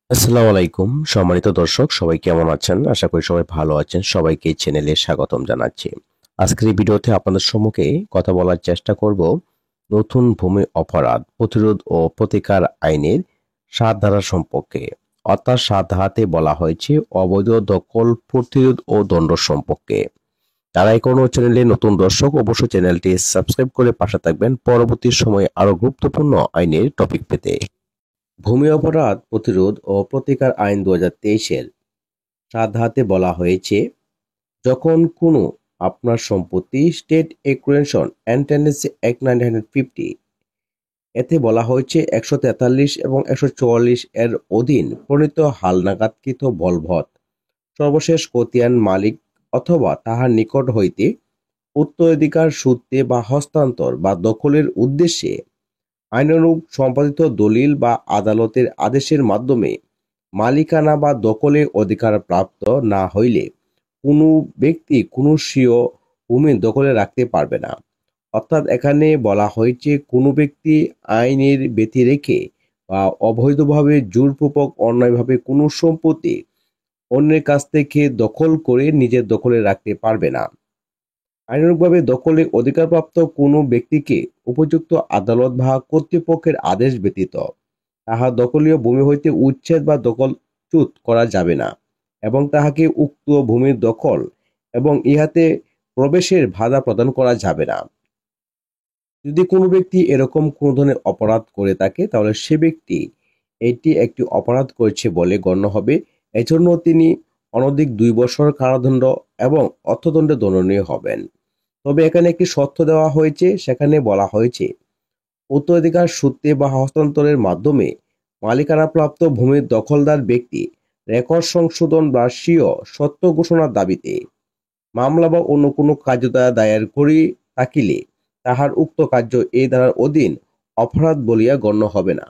আসসালামু আলাইকুম সম্মানিত দর্শক, সবাই কেমন আছেন? আশা করি সবাই ভালো আছেন। সবাইকে এই চ্যানেলে স্বাগতম জানাচ্ছি। আজকের এই ভিডিওতে আপনাদের সম্মুখে কথা বলার চেষ্টা করব নতুন ভূমি অপরাধ প্রতিরোধ ও প্রতিকার আইনের ৭ ধারা সম্পর্কে। অর্থাৎ ৭ ধারাতে বলা হয়েছে অবৈধ দখল প্রতিরোধ ও দণ্ড সম্পর্কে। যারা এখনো চ্যানেলে নতুন দর্শক, অবশ্যই চ্যানেলটি সাবস্ক্রাইব করে পাশে থাকবেন পরবর্তী সময়ে আরো গুরুত্বপূর্ণ আইনের টপিক পেতে। ভূমি অপরাধ প্রতিরোধ ও প্রতিকার আইন ২০২৩-এর ৭ ধারাতে বলা হয়েছে, যখন কোনো আপনার সম্পত্তি state execution and tendency act 1950 এতে বলা হয়েছে ১৪৩ এবং ১৪৪ এর অধীন প্রণীত হালনাগাদকৃত বলবৎ সর্বশেষ খতিয়ান মালিক অথবা তাহার নিকট হইতে উত্তরাধিকার সূত্রে বা হস্তান্তর বা দখলের উদ্দেশ্যে আইনানুগ সম্পাদিত দলিল বা আদালতের আদেশের মাধ্যমে মালিকানা বা দখলে অধিকার প্রাপ্ত না হইলে কোনো ব্যক্তি কোনো স্বীয় ভূমি দখলে রাখতে পারবে না। অর্থাৎ এখানে বলা হয়েছে কোনো ব্যক্তি আইনের ব্যতি রেখে বা অবৈধভাবে জোরপূর্বক অন্যায়ভাবে কোনো সম্পত্তি অন্যের কাছ থেকে দখল করে নিজের দখলে রাখতে পারবে না। আইনানুগভাবে দখলে অধিকারপ্রাপ্ত কোনো ব্যক্তিকে উপযুক্ত আদালত বা কর্তৃপক্ষের আদেশ ব্যতীত তাহা দখলীয় ভূমি হইতে উচ্ছেদ বা দখলচ্যুত করা যাবে না এবং তাহাকে উক্ত ভূমির দখল এবং ইহাতে প্রবেশের বাধা প্রদান করা যাবে না। যদি কোনো ব্যক্তি এরকম কোনো ধরনের অপরাধ করে থাকে তাহলে সে ব্যক্তি এটি একটি অপরাধ করেছে বলে গণ্য হবে। এজন্য তিনি অনধিক ২ বছর কারাদণ্ড এবং অর্থদণ্ডে দণ্ডনীয় হবেন। তবে এখানে একটি শর্ত দেওয়া হয়েছে, সেখানে বলা হয়েছে উত্তরাধিকার সূত্রে বা হস্তান্তরের মাধ্যমে মালিকানাপ্রাপ্ত ভূমির দখলদার ব্যক্তি রেকর্ড সংশোধন বা স্বীয় সত্য ঘোষণার দাবিতে মামলা বা অন্য কোনো কার্যধারা দায়ের করি থাকিলে তাহার উক্ত কার্য এই ধারার অধীন অপরাধ বলিয়া গণ্য হবে না।